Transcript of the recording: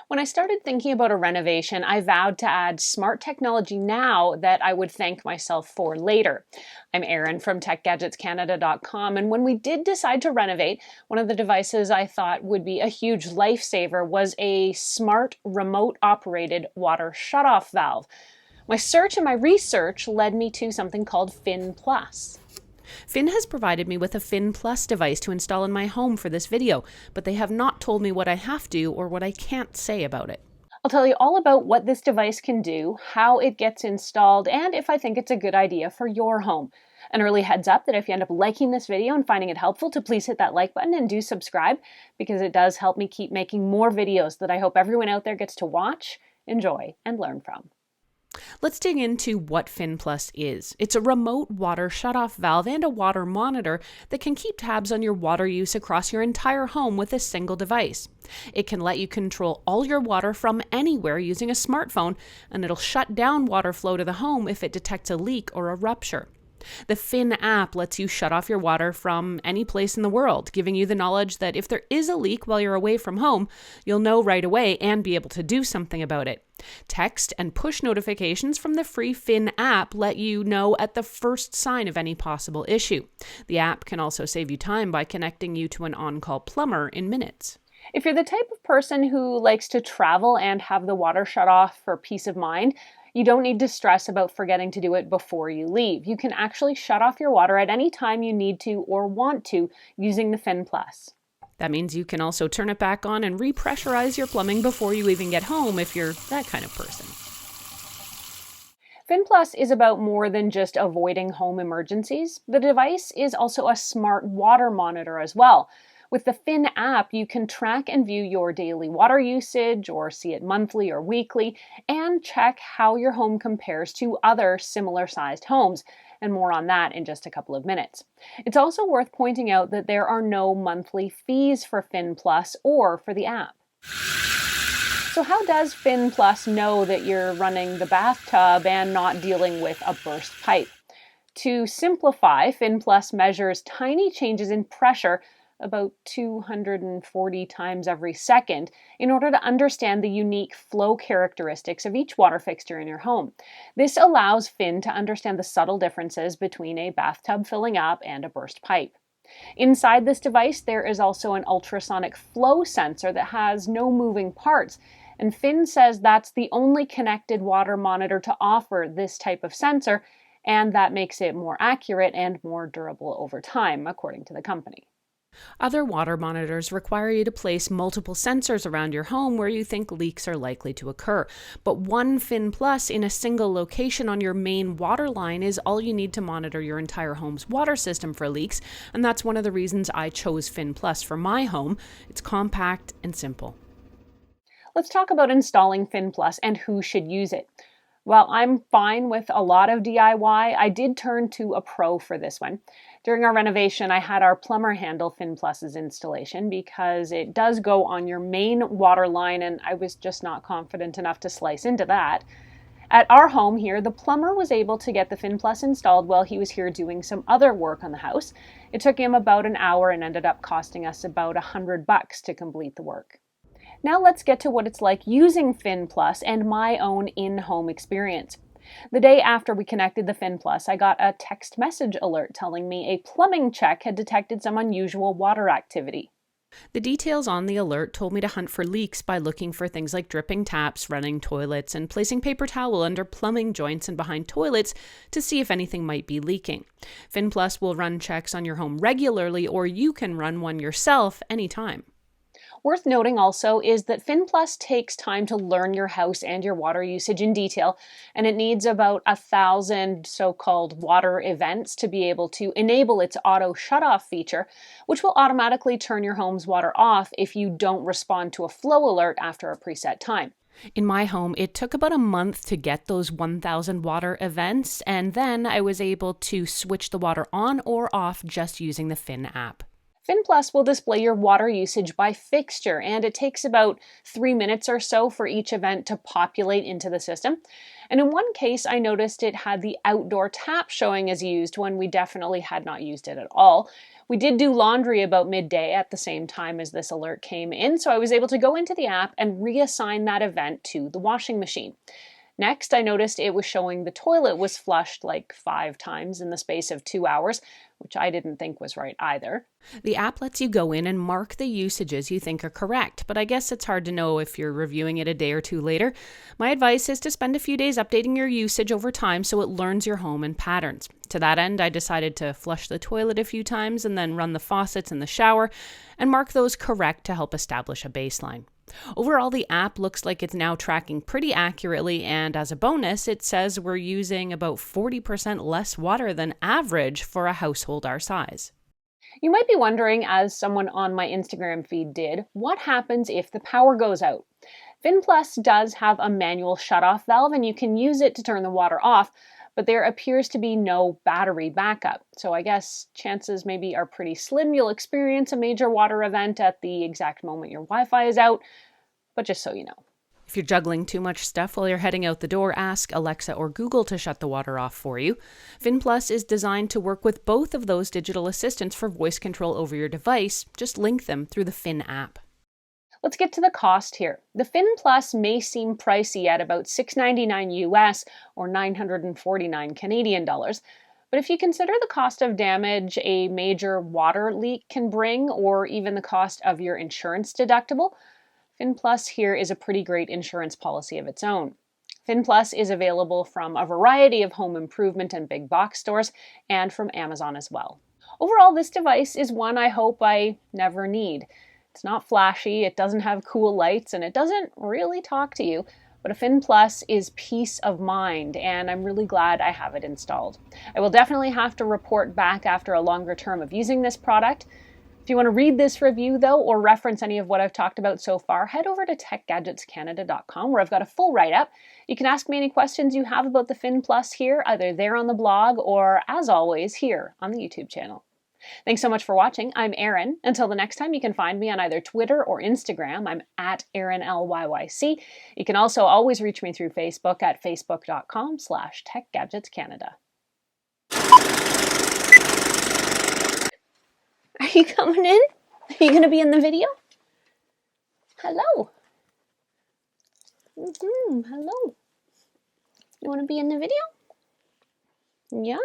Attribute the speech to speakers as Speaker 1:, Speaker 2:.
Speaker 1: When I started thinking about a renovation, I vowed to add smart technology now that I would thank myself for later. I'm Erin from techgadgetscanada.com, and when we did decide to renovate, one of the devices I thought would be a huge lifesaver was a smart remote-operated water shutoff valve. My search and my research led me to something called Phyn Plus.
Speaker 2: Phyn has provided me with a Phyn Plus device to install in my home for this video, but they have not told me what I have to or what I can't say about it.
Speaker 1: I'll tell you all about what this device can do, how it gets installed, and if I think it's a good idea for your home. An early heads up that if you end up liking this video and finding it helpful, to please hit that like button and do subscribe, because it does help me keep making more videos that I hope everyone out there gets to watch, enjoy, and learn from.
Speaker 2: Let's dig into what Phyn Plus is. It's a remote water shutoff valve and a water monitor that can keep tabs on your water use across your entire home with a single device. It can let you control all your water from anywhere using a smartphone, and it'll shut down water flow to the home if it detects a leak or a rupture. The Phyn app lets you shut off your water from any place in the world, giving you the knowledge that if there is a leak while you're away from home, you'll know right away and be able to do something about it. Text and push notifications from the free Phyn app let you know at the first sign of any possible issue. The app can also save you time by connecting you to an on-call plumber in minutes.
Speaker 1: If you're the type of person who likes to travel and have the water shut off for peace of mind, you don't need to stress about forgetting to do it before you leave. You can actually shut off your water at any time you need to or want to using the Phyn Plus.
Speaker 2: That means you can also turn it back on and repressurize your plumbing before you even get home if you're that kind of person.
Speaker 1: Phyn Plus is about more than just avoiding home emergencies. The device is also a smart water monitor as well. With the Phyn app, you can track and view your daily water usage, or see it monthly or weekly, and check how your home compares to other similar-sized homes, and more on that in just a couple of minutes. It's also worth pointing out that there are no monthly fees for Phyn Plus or for the app. So how does Phyn Plus know that you're running the bathtub and not dealing with a burst pipe? To simplify, Phyn Plus measures tiny changes in pressure about 240 times every second in order to understand the unique flow characteristics of each water fixture in your home. This allows Phyn to understand the subtle differences between a bathtub filling up and a burst pipe. Inside this device, there is also an ultrasonic flow sensor that has no moving parts, and Phyn says that's the only connected water monitor to offer this type of sensor, and that makes it more accurate and more durable over time, according to the company.
Speaker 2: Other water monitors require you to place multiple sensors around your home where you think leaks are likely to occur. But one Phyn Plus in a single location on your main water line is all you need to monitor your entire home's water system for leaks, and that's one of the reasons I chose Phyn Plus for my home. It's compact and simple.
Speaker 1: Let's talk about installing Phyn Plus and who should use it. While I'm fine with a lot of DIY, I did turn to a pro for this one. During our renovation, I had our plumber handle Phyn Plus's installation because it does go on your main water line, and I was just not confident enough to slice into that. At our home here, the plumber was able to get the Phyn Plus installed while he was here doing some other work on the house. It took him about an hour and ended up costing us about $100 to complete the work. Now let's get to what it's like using Phyn Plus and my own in-home experience. The day after we connected the Phyn Plus, I got a text message alert telling me a plumbing check had detected some unusual water activity.
Speaker 2: The details on the alert told me to hunt for leaks by looking for things like dripping taps, running toilets, and placing paper towel under plumbing joints and behind toilets to see if anything might be leaking. Phyn Plus will run checks on your home regularly, or you can run one yourself anytime.
Speaker 1: Worth noting also is that Phyn Plus takes time to learn your house and your water usage in detail, and it needs about 1,000 so-called water events to be able to enable its auto shut-off feature, which will automatically turn your home's water off if you don't respond to a flow alert after a preset time.
Speaker 2: In my home, it took about a month to get those 1,000 water events, and then I was able to switch the water on or off just using the Phyn app.
Speaker 1: Phyn Plus will display your water usage by fixture, and it takes about 3 minutes or so for each event to populate into the system. And in one case, I noticed it had the outdoor tap showing as used when we definitely had not used it at all. We did do laundry about midday at the same time as this alert came in, so I was able to go into the app and reassign that event to the washing machine. Next, I noticed it was showing the toilet was flushed like 5 times in the space of 2 hours, which I didn't think was right either.
Speaker 2: The app lets you go in and mark the usages you think are correct, but I guess it's hard to know if you're reviewing it a day or two later. My advice is to spend a few days updating your usage over time so it learns your home and patterns. To that end, I decided to flush the toilet a few times and then run the faucets in the shower and mark those correct to help establish a baseline. Overall, the app looks like it's now tracking pretty accurately, and as a bonus, it says we're using about 40% less water than average for a household our size.
Speaker 1: You might be wondering, as someone on my Instagram feed did, what happens if the power goes out? Phyn Plus does have a manual shutoff valve, and you can use it to turn the water off, but there appears to be no battery backup. So I guess chances maybe are pretty slim you'll experience a major water event at the exact moment your Wi-Fi is out, but just so you know.
Speaker 2: If you're juggling too much stuff while you're heading out the door, ask Alexa or Google to shut the water off for you. Phyn Plus is designed to work with both of those digital assistants for voice control over your device. Just link them through the Phyn app.
Speaker 1: Let's get to the cost here. The Phyn Plus may seem pricey at about $6.99 US or 949 Canadian dollars, but if you consider the cost of damage a major water leak can bring, or even the cost of your insurance deductible, Phyn Plus here is a pretty great insurance policy of its own. Phyn Plus is available from a variety of home improvement and big box stores and from Amazon as well. Overall, this device is one I hope I never need. It's not flashy, it doesn't have cool lights, and it doesn't really talk to you, but a Phyn Plus is peace of mind, and I'm really glad I have it installed. I will definitely have to report back after a longer term of using this product. If you want to read this review, though, or reference any of what I've talked about so far, head over to techgadgetscanada.com, where I've got a full write-up. You can ask me any questions you have about the Phyn Plus here, either there on the blog or, as always, here on the YouTube channel. Thanks so much for watching. I'm Erin. Until the next time, you can find me on either Twitter or Instagram. I'm at ErinLYYC. You can also always reach me through Facebook at facebook.com/techgadgetscanada. Are you coming in? Are you going to be in the video? Hello. Hello. You want to be in the video? Yeah.